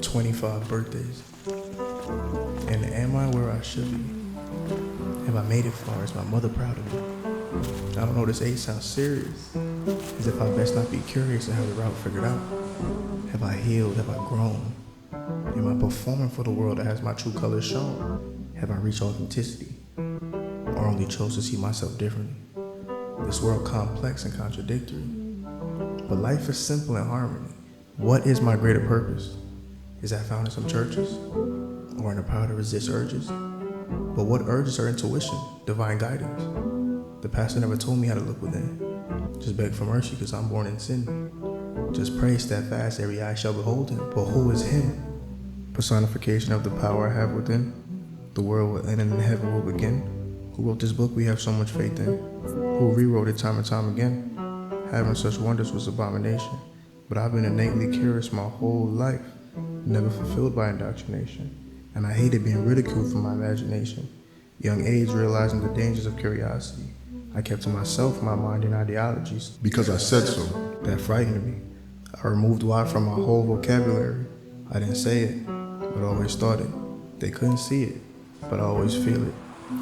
25 birthdays. And am I where I should be? Have I made it far? Is my mother proud of me? I don't know, this age sounds serious. As if I best not be curious and have the route figured out. Have I healed? Have I grown? Am I performing for the world that has my true colors shown? Have I reached authenticity? Or only chose to see myself differently? This world complex and contradictory. But life is simple in harmony. What is my greater purpose? Is that found in some churches? Or in the power to resist urges? But what urges are intuition, divine guidance? The pastor never told me how to look within. Just beg for mercy because I'm born in sin. Just pray steadfast, every eye shall behold him. But who is him? Personification of the power I have within. The world will end and then heaven will begin. Who wrote this book we have so much faith in? Who rewrote it time and time again? Having such wonders was abomination. But I've been innately curious my whole life, never fulfilled by indoctrination. And I hated being ridiculed for my imagination. Young age realizing the dangers of curiosity. I kept to myself my mind and ideologies. Because I said so. That frightened me. I removed why from my whole vocabulary. I didn't say it, but always thought it. They couldn't see it, but I always feel it.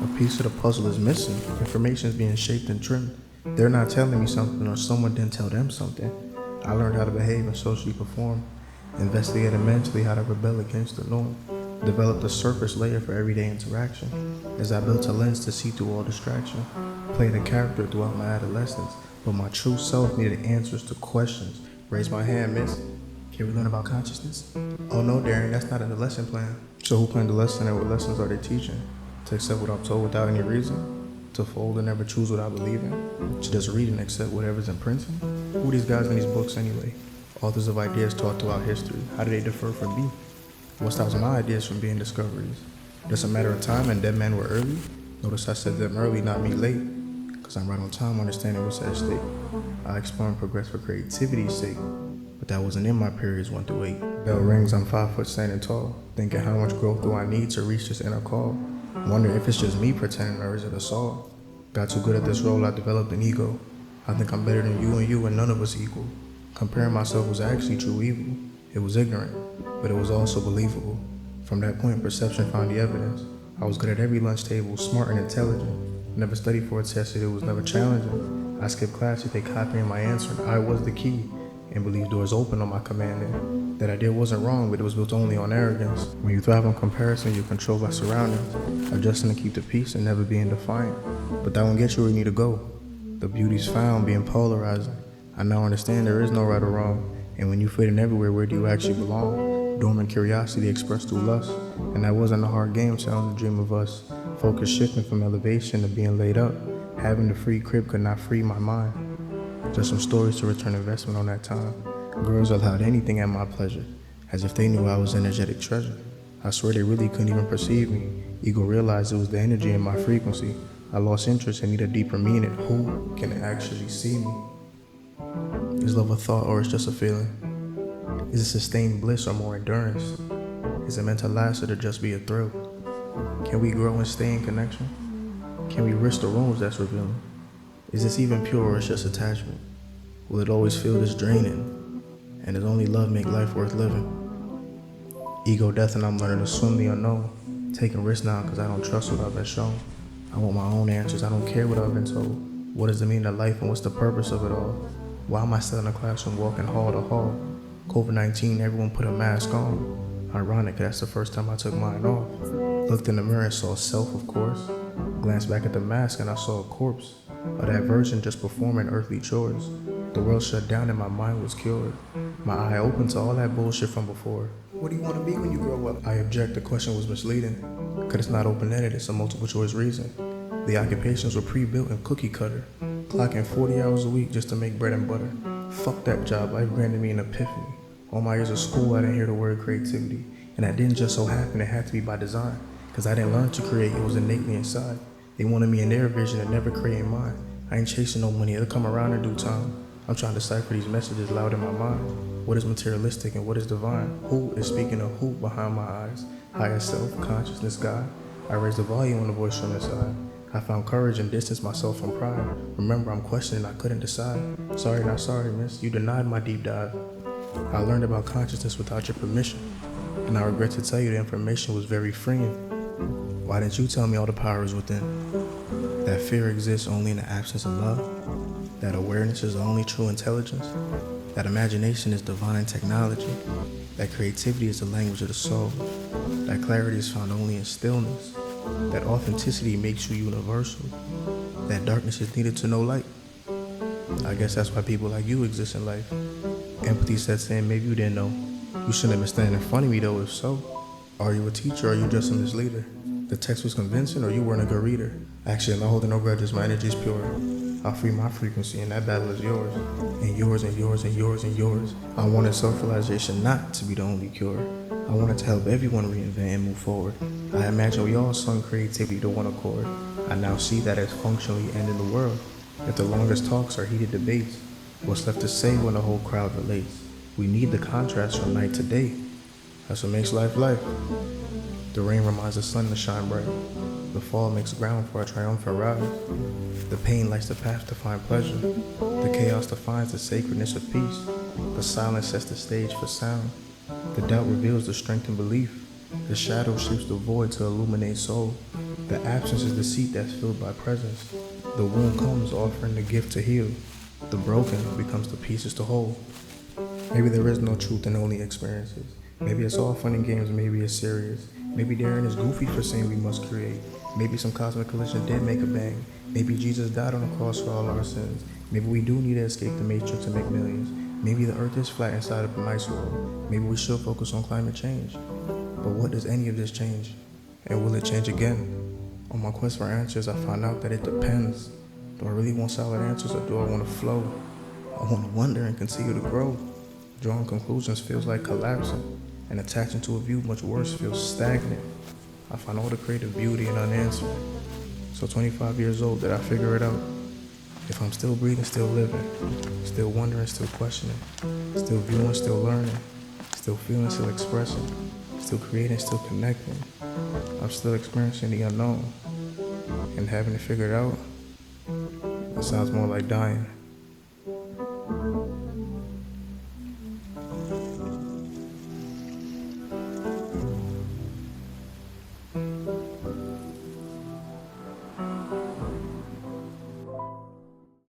A piece of the puzzle is missing. Information is being shaped and trimmed. They're not telling me something, or someone didn't tell them something. I learned how to behave and socially perform. Investigated mentally how to rebel against the norm. Developed a surface layer for everyday interaction. As I built a lens to see through all distraction. Played a character throughout my adolescence, but my true self needed answers to questions. Raise my hand, miss. Can we learn about consciousness? Oh no, Darren, that's not in the lesson plan. So who planned the lesson and what lessons are they teaching? To accept what I'm told without any reason? To fold and never choose what I believe in? To just read and accept whatever's in printing? Who are these guys in these books anyway? Authors of ideas taught throughout history. How do they differ from me? What stops my ideas from being discoveries? Just a matter of time and dead men were early? Notice I said them early, not me late. Cause I'm right on time understanding what's at stake. I explore and progress for creativity's sake. But that wasn't in my periods 1 through 8. Bell rings, I'm 5 foot standing tall. Thinking how much growth do I need to reach this inner call? Wondering if it's just me pretending or is it us all? Got too good at this role, I developed an ego. I think I'm better than you and none of us equal. Comparing myself was actually true evil. It was ignorant, but it was also believable. From that point, perception found the evidence. I was good at every lunch table, smart and intelligent. Never studied for a test, it was never challenging. I skipped class if they copying my answer, and I was the key. And believed doors open on my commanding. That idea wasn't wrong, but it was built only on arrogance. When you thrive on comparison, you're controlled by surroundings. Adjusting to keep the peace and never being defiant. But that won't get you where you need to go. The beauty's found being polarizing. I now understand there is no right or wrong. And when you fit in everywhere, where do you actually belong? Dormant curiosity expressed through lust. And that wasn't a hard game, sounds a dream of us. Focus shifting from elevation to being laid up. Having the free crib could not free my mind. Just some stories to return investment on that time. Girls allowed anything at my pleasure, as if they knew I was energetic treasure. I swear they really couldn't even perceive me. Ego realized it was the energy in my frequency. I lost interest and need a deeper meaning. Who can actually see me? Is love a thought or is just a feeling? Is it sustained bliss or more endurance? Is it meant to last or to just be a thrill? Can we grow and stay in connection? Can we risk the wounds that's revealing? Is this even pure or is just attachment? Will it always feel this draining? And does only love make life worth living? Ego death and I'm learning to swim the unknown. Taking risks now cause I don't trust what I've been shown. I want my own answers, I don't care what I've been told. What does it mean to life and what's the purpose of it all? Why am I still in the classroom walking hall to hall? COVID-19, everyone put a mask on. Ironic, that's the first time I took mine off. Looked in the mirror and saw self, of course. Glanced back at the mask and I saw a corpse. Of that version just performing earthly chores. The world shut down and my mind was cured. My eye opened to all that bullshit from before. What do you want to be when you grow up? I object, the question was misleading. Cause it's not open-ended, it's a multiple choice reason. The occupations were pre-built and cookie cutter. Clocking 40 hours a week just to make bread and butter. Fuck that job, life granted me an epiphany. All my years of school I didn't hear the word creativity. And that didn't just so happen, it had to be by design. Cause I didn't learn to create, it was innately inside. They wanted me in their vision and never creating mine. I ain't chasing no money, it'll come around in due time. I'm trying to decipher these messages loud in my mind. What is materialistic and what is divine? Who is speaking of who behind my eyes? Higher self, consciousness, God. I raised the volume on the voice from inside. I found courage and distanced myself from pride. Remember, I'm questioning, I couldn't decide. Sorry, not sorry, miss. You denied my deep dive. I learned about consciousness without your permission, and I regret to tell you the information was very freeing. Why didn't you tell me all the power is within? That fear exists only in the absence of love, that awareness is the only true intelligence, that imagination is divine technology, that creativity is the language of the soul, that clarity is found only in stillness, that authenticity makes you universal, that darkness is needed to know light. I guess that's why people like you exist in life. Empathy sets in, maybe you didn't know. You shouldn't have been standing in front of me though, if so. Are you a teacher or are you just a misleader? The text was convincing or you weren't a good reader? Actually, I'm not holding no grudges, my energy's pure. I'll free my frequency and that battle is yours. And yours and yours and yours and yours. I wanted self-realization not to be the only cure. I wanted to help everyone reinvent and move forward. I imagine we all sung creativity to one accord. I now see that as functionally ending the world. If the longest talks are heated debates, what's left to say when the whole crowd relates? We need the contrast from night to day. That's what makes life life. The rain reminds the sun to shine bright. The fall makes ground for a triumphant rise. The pain lights the path to find pleasure. The chaos defines the sacredness of peace. The silence sets the stage for sound. The doubt reveals the strength in belief. The shadow shapes the void to illuminate soul. The absence is the seat that's filled by presence. The wound comes offering the gift to heal. The broken becomes the pieces to hold. Maybe there is no truth and only experiences. Maybe it's all fun and games, maybe it's serious. Maybe Darren is goofy for saying we must create. Maybe some cosmic collision did make a bang. Maybe Jesus died on the cross for all our sins. Maybe we do need to escape the matrix and make millions. Maybe the earth is flat inside of a nice world. Maybe we should focus on climate change. But what does any of this change? And will it change again? On my quest for answers, I found out that it depends. Do I really want solid answers or do I want to flow? I want to wonder and continue to grow. Drawing conclusions feels like collapsing, and attaching to a view much worse feels stagnant. I find all the creative beauty in unanswered. So 25 years old, did I figure it out? If I'm still breathing, still living, still wondering, still questioning, still viewing, still learning, still feeling, still expressing, still creating, still connecting, I'm still experiencing the unknown. And having it figured out, it sounds more like dying.